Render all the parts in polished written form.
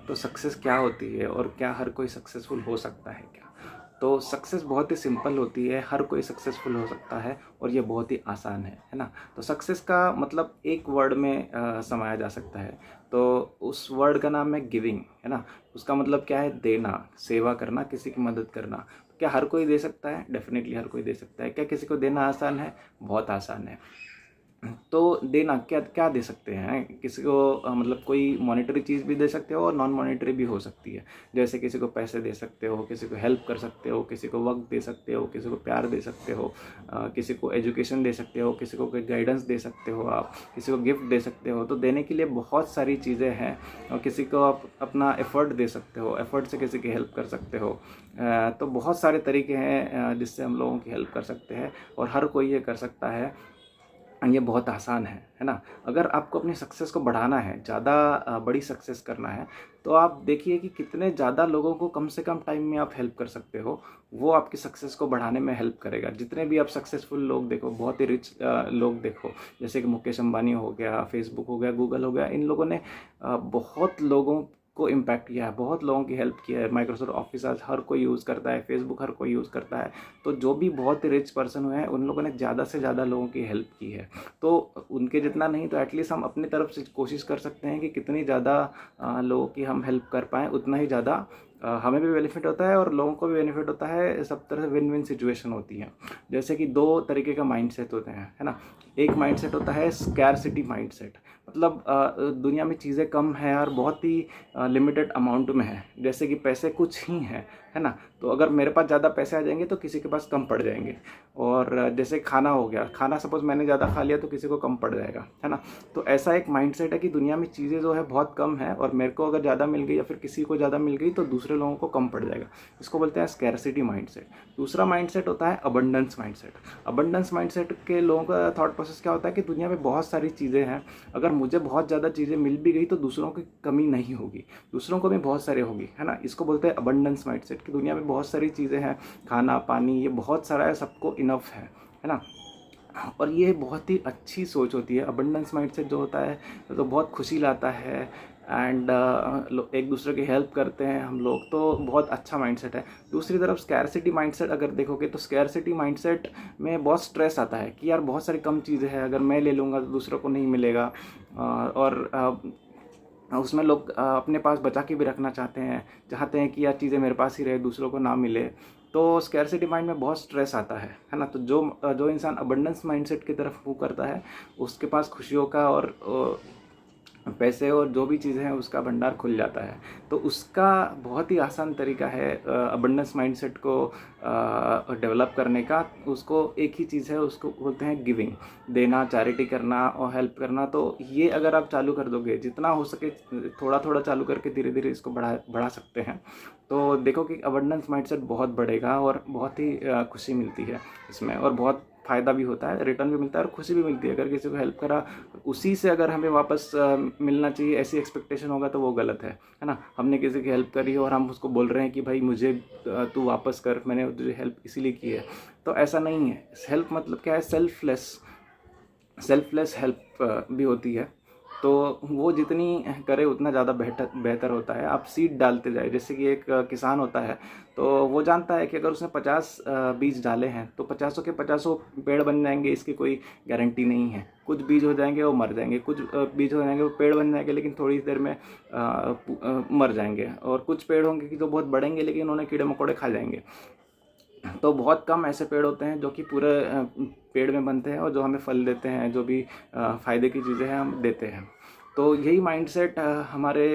तो सक्सेस क्या होती है और क्या हर कोई सक्सेसफुल हो सकता है क्या? तो सक्सेस बहुत ही सिंपल होती है, हर कोई सक्सेसफुल हो सकता है और ये बहुत ही आसान है ना? तो सक्सेस का मतलब एक वर्ड में समाया जा सकता है। तो उस वर्ड का नाम है गिविंग, है ना? उसका मतलब क्या है? देना, सेवा करना, किसी की मदद करना। तो क्या हर कोई दे सकता है? डेफ़िनेटली हर कोई दे सकता है। क्या किसी को देना आसान है? बहुत आसान है। तो देना क्या क्या दे सकते हैं किसी को, मतलब कोई मॉनेटरी चीज़ भी दे सकते हो और नॉन मॉनेटरी भी हो सकती है। जैसे किसी को पैसे दे सकते हो, किसी को हेल्प कर सकते हो, किसी को वक्त दे सकते हो, किसी को प्यार दे सकते हो, किसी को एजुकेशन दे सकते हो, किसी को कोई गाइडेंस दे सकते हो, आप किसी को गिफ्ट दे सकते हो। तो देने के लिए बहुत सारी चीज़ें हैं। और किसी को आप अपना एफर्ट दे सकते हो, एफर्ट से किसी की हेल्प कर सकते हो। तो बहुत सारे तरीके हैं जिससे हम लोगों की हेल्प कर सकते हैं और हर कोई ये कर सकता है। ये बहुत आसान है ना? अगर आपको अपनी सक्सेस को बढ़ाना है, ज़्यादा बड़ी सक्सेस करना है, तो आप देखिए कि कितने ज़्यादा लोगों को कम से कम टाइम में आप हेल्प कर सकते हो, वो आपकी सक्सेस को बढ़ाने में हेल्प करेगा। जितने भी आप सक्सेसफुल लोग देखो, बहुत ही रिच लोग देखो, जैसे कि मुकेश अंबानी हो गया, फेसबुक हो गया, गूगल हो गया, इन लोगों ने बहुत लोगों को इम्पैक्ट किया है, बहुत लोगों की हेल्प की है। माइक्रोसॉफ्ट ऑफिस आज हर कोई यूज़ करता है, फेसबुक हर कोई यूज़ करता है। तो जो भी बहुत ही रिच पर्सन हुए हैं, उन लोगों ने ज़्यादा से ज़्यादा लोगों की हेल्प की है। तो उनके जितना नहीं तो एटलीस्ट हम अपनी तरफ से कोशिश कर सकते हैं कि कितनी ज़्यादा लोगों की हम हेल्प कर पाएँ, उतना ही ज़्यादा हमें भी बेनिफिट होता है और लोगों को भी बेनिफिट होता है। सब तरह से विन विन सिचुएशन होती है। जैसे कि दो तरीके का माइंडसेट होते हैं, है ना? एक माइंडसेट होता है स्कैरसिटी माइंडसेट, मतलब दुनिया में चीज़ें कम है और बहुत ही लिमिटेड अमाउंट में है। जैसे कि पैसे कुछ ही हैं, है ना? तो अगर मेरे पास ज़्यादा पैसे आ जाएंगे तो किसी के पास कम पड़ जाएंगे। और जैसे खाना हो गया, खाना सपोज मैंने ज़्यादा खा लिया तो किसी को कम पड़ जाएगा, है ना? तो ऐसा एक माइंडसेट है कि दुनिया में चीज़ें जो है बहुत कम है और मेरे को अगर ज़्यादा मिल गई या फिर किसी को ज़्यादा मिल गई तो दूसरे लोगों को कम पड़ जाएगा। इसको बोलते हैं स्कैरसिटी माइंडसेट। दूसरा माइंडसेट होता है अबंडेंस माइंडसेट। अबंडेंस माइंडसेट के लोगों का थॉट प्रोसेस क्या होता है कि दुनिया में बहुत सारी चीज़ें हैं, अगर मुझे बहुत ज़्यादा चीज़ें मिल भी गई तो दूसरों की कमी नहीं होगी, दूसरों को भी बहुत सारी होगी, है ना? इसको बोलते हैं अबंडेंस माइंडसेट कि दुनिया में बहुत सारी चीज़ें हैं, खाना पानी ये बहुत सारा है, सबको इनफ है ना? और ये बहुत ही अच्छी सोच होती है। अबंडेंस माइंडसेट जो होता है तो बहुत खुशी लाता है। एंड एक दूसरे की हेल्प करते हैं हम लोग, तो बहुत अच्छा माइंडसेट है। दूसरी तरफ स्कैरसिटी माइंडसेट अगर देखोगे तो स्कैरसिटी माइंडसेट में बहुत स्ट्रेस आता है कि यार बहुत सारी कम चीज़ें हैं, अगर मैं ले लूँगा तो दूसरों को नहीं मिलेगा। और उसमें लोग अपने पास बचा के भी रखना चाहते हैं कि यार चीज़ें मेरे पास ही रहे, दूसरों को ना मिले। तो स्कैरसिटी माइंड में बहुत स्ट्रेस आता है ना? तो जो इंसान अबंडेंस माइंडसेट की तरफ मूव करता है, उसके पास खुशियों का और पैसे और जो भी चीज़ें हैं उसका भंडार खुल जाता है। तो उसका बहुत ही आसान तरीका है अबंडेंस माइंडसेट को डेवलप करने का। उसको एक ही चीज़ है, उसको बोलते हैं गिविंग, देना, चैरिटी करना और हेल्प करना। तो ये अगर आप चालू कर दोगे, जितना हो सके थोड़ा थोड़ा चालू करके धीरे धीरे इसको बढ़ा सकते हैं, तो देखो कि अबंडेंस माइंडसेट बहुत बढ़ेगा और बहुत ही खुशी मिलती है इसमें और बहुत फ़ायदा भी होता है, रिटर्न भी मिलता है और खुशी भी मिलती है। अगर किसी को हेल्प करा, उसी से अगर हमें वापस मिलना चाहिए ऐसी एक्सपेक्टेशन होगा तो वो गलत है ना? हमने किसी की हेल्प करी और हम उसको बोल रहे हैं कि भाई मुझे तू वापस कर, मैंने तुझे हेल्प इसीलिए की है। तो ऐसा नहीं है। हेल्प मतलब क्या है? सेल्फलेस हेल्प भी होती है। तो वो जितनी करे उतना ज़्यादा बेहतर बेहतर होता है। आप सीड डालते जाए, जैसे कि एक किसान होता है, तो वो जानता है कि अगर उसने 50 बीज डाले हैं तो 50 के 50 पेड़ बन जाएंगे, इसकी कोई गारंटी नहीं है। कुछ बीज हो जाएंगे वो मर जाएंगे, कुछ बीज हो जाएंगे वो पेड़ बन जाएंगे लेकिन थोड़ी देर में मर जाएंगे, और कुछ पेड़ होंगे कि जो बहुत बढ़ेंगे लेकिन उन्हें कीड़े मकोड़े खा जाएंगे। तो बहुत कम ऐसे पेड़ होते हैं जो कि पूरे पेड़ में बनते हैं और जो हमें फल देते हैं, जो भी फ़ायदे की चीज़ें हैं हम देते हैं। तो यही माइंडसेट हमारे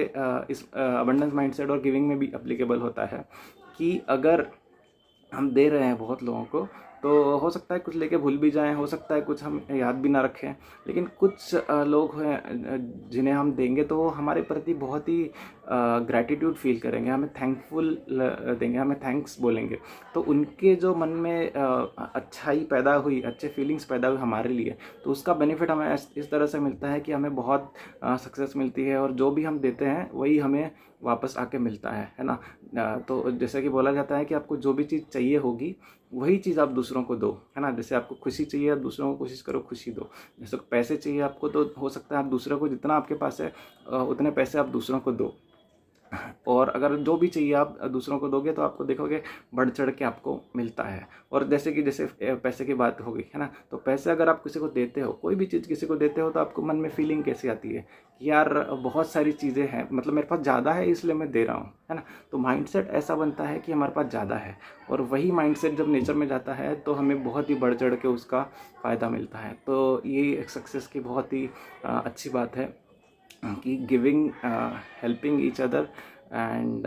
इस अबंडेंस माइंडसेट और गिविंग में भी एप्लीकेबल होता है कि अगर हम दे रहे हैं बहुत लोगों को, तो हो सकता है कुछ लेके भूल भी जाएं, हो सकता है कुछ हम याद भी ना रखें, लेकिन कुछ लोग हैं जिन्हें हम देंगे तो वो हमारे प्रति बहुत ही ग्रैटिट्यूड फील करेंगे, हमें थैंकफुल देंगे, हमें थैंक्स बोलेंगे। तो उनके जो मन में अच्छाई पैदा हुई, अच्छे फीलिंग्स पैदा हुई हमारे लिए, तो उसका बेनिफिट हमें इस तरह से मिलता है कि हमें बहुत सक्सेस मिलती है और जो भी हम देते हैं वही हमें वापस आके मिलता है ना? तो जैसे कि बोला जाता है कि आपको जो भी चीज़ चाहिए होगी वही चीज़ आप दूसरों को दो, है ना? जैसे आपको खुशी चाहिए, आप दूसरों को कोशिश करो खुशी दो। जैसे पैसे चाहिए आपको, तो हो सकता है आप दूसरों को, जितना आपके पास है उतने पैसे आप दूसरों को दो। और अगर जो भी चाहिए आप दूसरों को दोगे तो आपको देखोगे बढ़ चढ़ के आपको मिलता है। और जैसे पैसे की बात होगी, है ना, तो पैसे अगर आप किसी को देते हो, कोई भी चीज़ किसी को देते हो, तो आपको मन में फीलिंग कैसी आती है कि यार बहुत सारी चीज़ें हैं, मतलब मेरे पास ज़्यादा है इसलिए मैं दे रहा हूँ, है ना। तो माइंडसेट ऐसा बनता है कि हमारे पास ज़्यादा है, और वही माइंडसेट जब नेचर में जाता है तो हमें बहुत ही बढ़ चढ़ के उसका फ़ायदा मिलता है। तो ये एक सक्सेस की बहुत ही अच्छी बात है कि giving, helping each other, and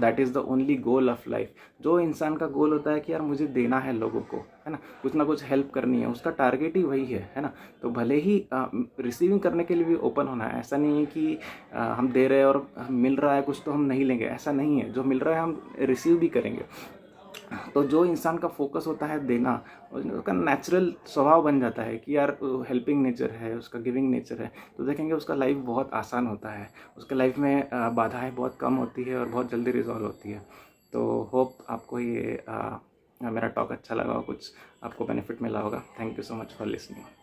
that is the only goal of life. जो इंसान का गोल होता है कि यार मुझे देना है लोगों को, है ना, कुछ ना कुछ हेल्प करनी है, उसका टारगेट ही वही है ना। तो भले ही रिसीविंग करने के लिए भी ओपन होना है। ऐसा नहीं है कि हम दे रहे हैं और मिल रहा है कुछ तो हम नहीं लेंगे, ऐसा नहीं है। जो मिल रहा है हम रिसीव भी करेंगे। तो जो इंसान का फोकस होता है देना, उसका नेचुरल स्वभाव बन जाता है कि यार हेल्पिंग नेचर है, उसका गिविंग नेचर है, तो देखेंगे उसका लाइफ बहुत आसान होता है। उसके लाइफ में बाधाएं बहुत कम होती है और बहुत जल्दी रिजॉल्व होती है। तो होप आपको ये मेरा टॉक अच्छा लगा, कुछ आपको बेनिफिट मिला होगा। Thank you so much for listening.